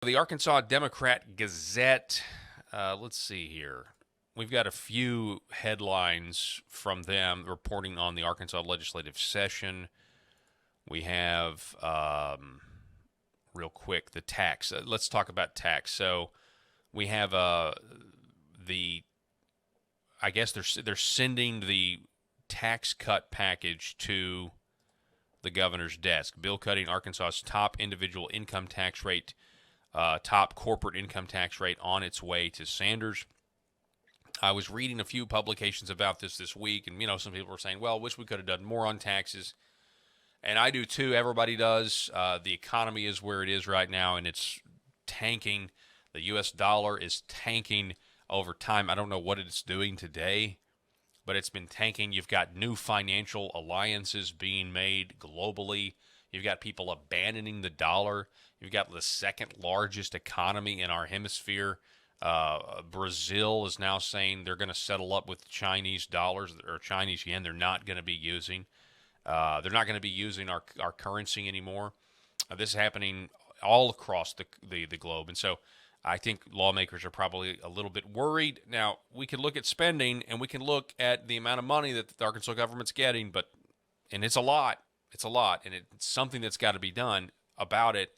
The Arkansas Democrat Gazette. Let's see here. We've got a few headlines from them reporting on the Arkansas legislative session. We have, real quick, the tax. Let's talk about tax. So we have the. I guess they're sending the tax cut package to the governor's desk. Bill cutting Arkansas's top individual income tax rate, top corporate income tax rate on its way to Sanders. I was reading a few publications about this week, and some people were saying, "Well, wish we could have done more on taxes," and I do too. Everybody does. The economy is where it is right now, and it's tanking. The U.S. dollar is tanking over time. I don't know what it's doing today, but it's been tanking. You've got new financial alliances being made globally. You've got people abandoning the dollar. You've got the second largest economy in our hemisphere. Brazil is now saying they're going to settle up with Chinese dollars or Chinese yen. They're not going to be using. They're not going to be using our currency anymore. This is happening all across the globe, and so I think lawmakers are probably a little bit worried. Now, we can look at spending, and we can look at the amount of money that the Arkansas government's getting, and it's a lot. It's a lot, and it's something that's got to be done about it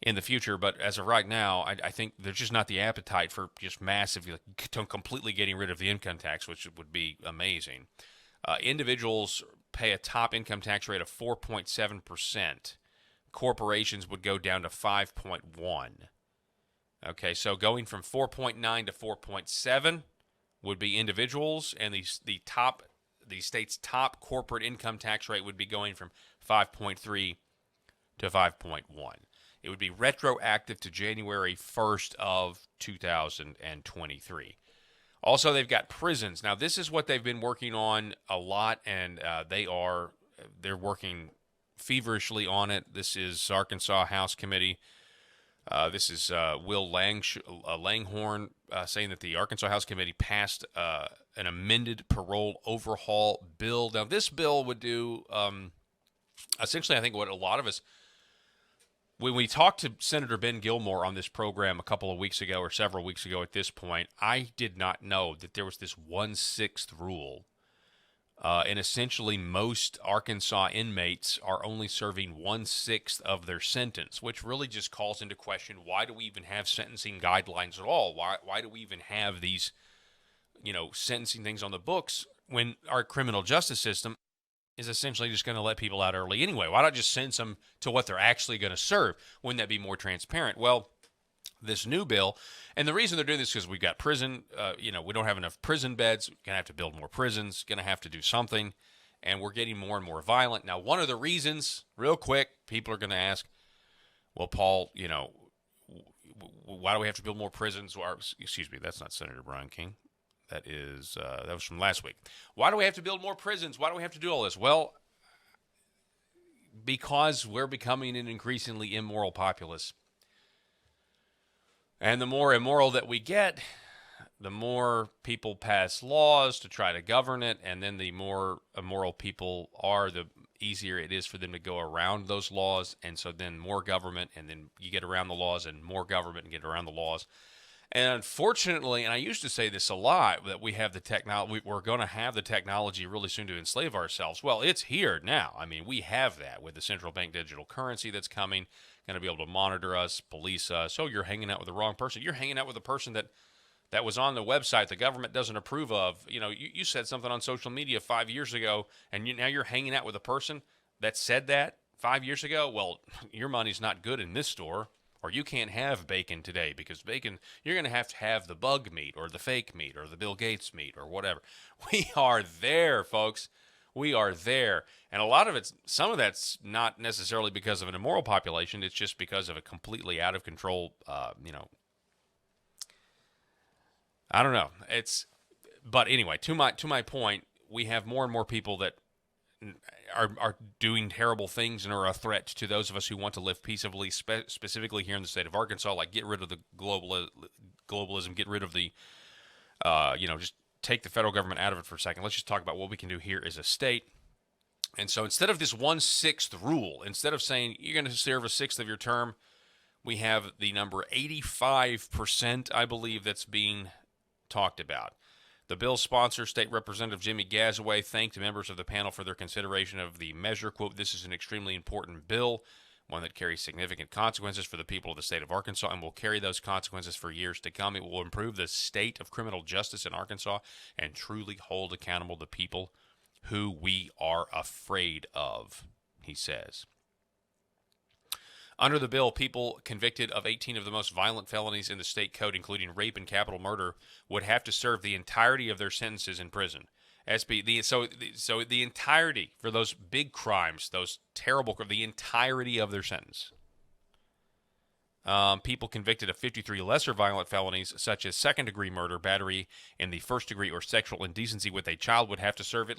in the future. But as of right now, I think there's just not the appetite for just massively, completely getting rid of the income tax, which would be amazing. Individuals pay a top income tax rate of 4.7%. Corporations would go down to 5.1. Okay, so going from 4.9 to 4.7 would be individuals, and the state's top corporate income tax rate would be going from 5.3 to 5.1. It would be retroactive to January 1st of 2023. Also, they've got prisons. Now, this is what they've been working on a lot, and they're working feverishly on it. This is Arkansas House Committee. This is Will Langhorne saying that the Arkansas House Committee passed an amended parole overhaul bill. Now, this bill would do essentially, I think, what a lot of us, when we talked to Senator Ben Gilmore on this program a couple of weeks ago or several weeks ago at this point, I did not know that there was this 1/6 rule. And essentially, most Arkansas inmates are only serving 1/6 of their sentence, which really just calls into question, why do we even have sentencing guidelines at all? Why do we even have these, sentencing things on the books when our criminal justice system is essentially just going to let people out early anyway? Why not just sentence them to what they're actually going to serve? Wouldn't that be more transparent? Well, this new bill, and the reason they're doing this is because we've got prison, we don't have enough prison beds. We're going to have to build more prisons, going to have to do something, and we're getting more and more violent. Now, one of the reasons, real quick, people are going to ask, well, Paul, why do we have to build more prisons? Or, excuse me, that's not Senator Brian King. That was from last week. Why do we have to build more prisons? Why do we have to do all this? Well, because we're becoming an increasingly immoral populace. And the more immoral that we get, the more people pass laws to try to govern it, and then the more immoral people are, the easier it is for them to go around those laws, and so then more government, and then you get around the laws, and more government, and get around the laws. And unfortunately, and I used to say this a lot, that we have the technology, we're going to have the technology really soon to enslave ourselves. Well, it's here now. I mean, we have that with the central bank digital currency that's coming, going to be able to monitor us, police us. Oh, you're hanging out with the wrong person. You're hanging out with a person that was on the website the government doesn't approve of. You said something on social media 5 years ago, and now you're hanging out with a person that said that 5 years ago. Well, your money's not good in this store. Or you can't have bacon today because bacon, you're going to have the bug meat or the fake meat or the Bill Gates meat or whatever. We are there, folks. We are there. And a lot of some of that's not necessarily because of an immoral population. It's just because of a completely out of control, I don't know. But anyway, to my point, we have more and more people that are doing terrible things and are a threat to those of us who want to live peaceably, specifically here in the state of Arkansas. Like, get rid of the globalism, get rid of the, just take the federal government out of it for a second. Let's just talk about what we can do here as a state. And so instead of this 1/6 rule, instead of saying you're going to serve 1/6 of your term, we have the number 85%, I believe, that's being talked about. The bill's sponsor, State Representative Jimmy Gazaway, thanked members of the panel for their consideration of the measure. Quote, "This is an extremely important bill, one that carries significant consequences for the people of the state of Arkansas and will carry those consequences for years to come. It will improve the state of criminal justice in Arkansas and truly hold accountable the people who we are afraid of," he says. Under the bill, people convicted of 18 of the most violent felonies in the state code, including rape and capital murder, would have to serve the entirety of their sentences in prison. So the entirety for those big crimes, those terrible, the entirety of their sentence. People convicted of 53 lesser violent felonies, such as second-degree murder, battery in the first degree, or sexual indecency with a child, would have to serve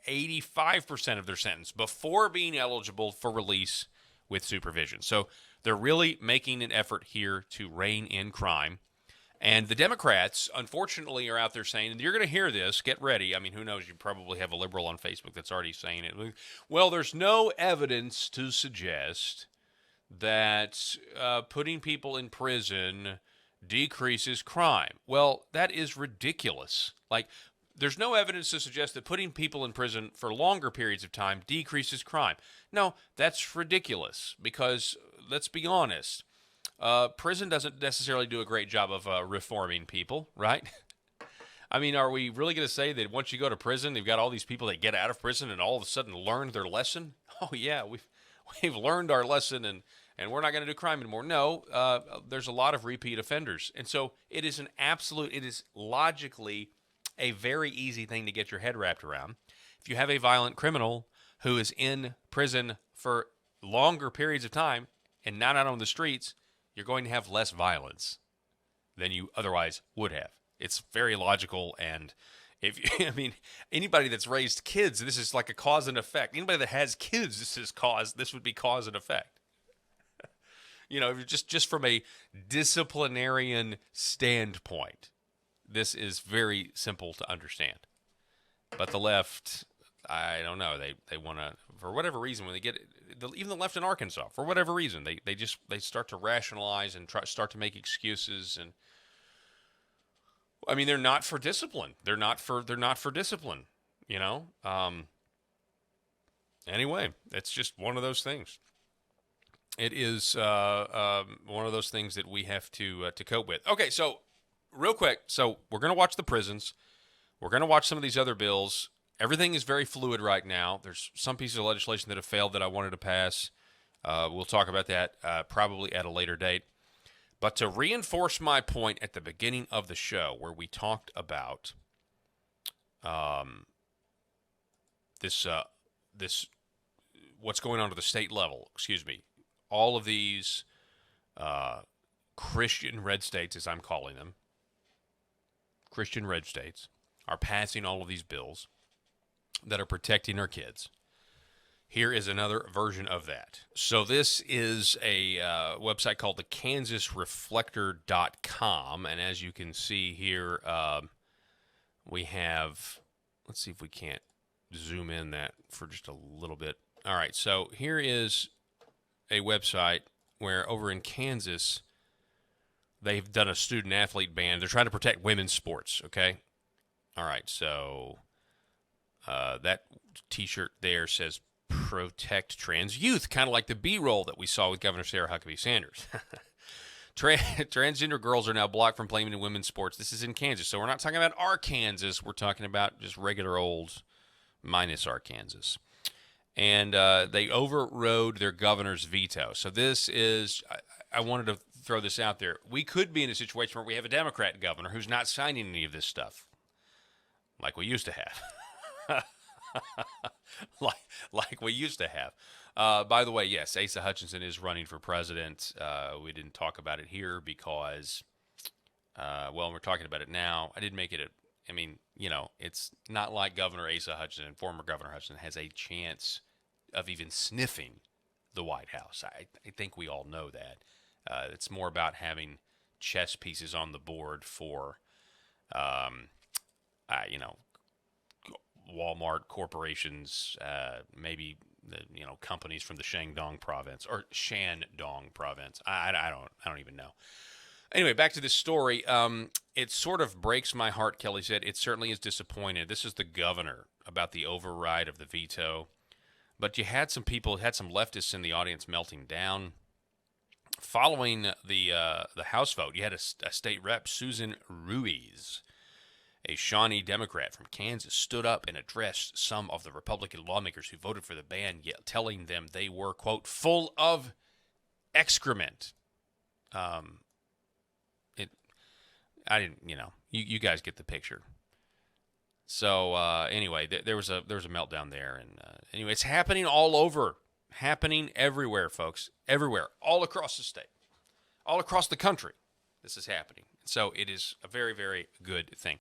85% of their sentence before being eligible for release with supervision. So they're really making an effort here to rein in crime. And the Democrats, unfortunately, are out there saying, and you're going to hear this, get ready. I mean, who knows? You probably have a liberal on Facebook that's already saying it. Well, there's no evidence to suggest that putting people in prison decreases crime. Well, that is ridiculous. Like, there's no evidence to suggest that putting people in prison for longer periods of time decreases crime. No, that's ridiculous because, let's be honest, prison doesn't necessarily do a great job of reforming people, right? I mean, are we really going to say that once you go to prison, you've got all these people that get out of prison and all of a sudden learn their lesson? Oh, yeah, we've learned our lesson and we're not going to do crime anymore. No, there's a lot of repeat offenders. And so it is logically a very easy thing to get your head wrapped around. If you have a violent criminal who is in prison for longer periods of time and not out on the streets, you're going to have less violence than you otherwise would have. It's very logical, and anybody that's raised kids, this is like a cause and effect. Anybody that has kids, this would be cause and effect. Just from a disciplinarian standpoint, this is very simple to understand. But the left, I don't know, they want to, for whatever reason, when they get, even the left in Arkansas, for whatever reason, they start to rationalize and start to make excuses. And I mean, they're not for discipline. They're not for discipline, Anyway, it's just one of those things. It is one of those things that we have to cope with. Okay, so real quick, so we're going to watch the prisons. We're going to watch some of these other bills. Everything is very fluid right now. There's some pieces of legislation that have failed that I wanted to pass. We'll talk about that probably at a later date. But to reinforce my point at the beginning of the show where we talked about this what's going on at the state level, all of these Christian red states, as I'm calling them, Christian red states, are passing all of these bills that are protecting our kids. Here is another version of that. So this is a website called the KansasReflector.com, and as you can see here, we have, let's see if we can't zoom in that for just a little bit. All right, so here is a website where over in Kansas, they've done a student-athlete ban. They're trying to protect women's sports, okay? All right, so that T-shirt there says protect trans youth, kind of like the B-roll that we saw with Governor Sarah Huckabee Sanders. Transgender girls are now blocked from playing in women's sports. This is in Kansas, so we're not talking about Arkansas. We're talking about just regular old minus Arkansas. And they overrode their governor's veto. So this is, I wanted to throw this out there. We could be in a situation where we have a Democrat governor who's not signing any of this stuff, like we used to have. like we used to have. By the way, yes, Asa Hutchinson is running for president. We didn't talk about it here because, we're talking about it now. I didn't make it it's not like Governor Asa Hutchinson, former Governor Hutchinson, has a chance of even sniffing the White House. I think we all know that. It's more about having chess pieces on the board for, Walmart corporations, maybe companies from the Shandong province or Shandong province. I don't even know. Anyway, back to this story. It sort of breaks my heart, Kelly said. It certainly is disappointed. This is the governor about the override of the veto. But you had some leftists in the audience melting down. Following the House vote, you had a state rep, Susan Ruiz, a Shawnee Democrat from Kansas, stood up and addressed some of the Republican lawmakers who voted for the ban, yet telling them they were, quote, full of excrement. I didn't, you guys get the picture. So anyway, there was a meltdown there, and anyway, it's happening all over, happening everywhere, folks, everywhere, all across the state, all across the country. This is happening. So it is a very, very good thing.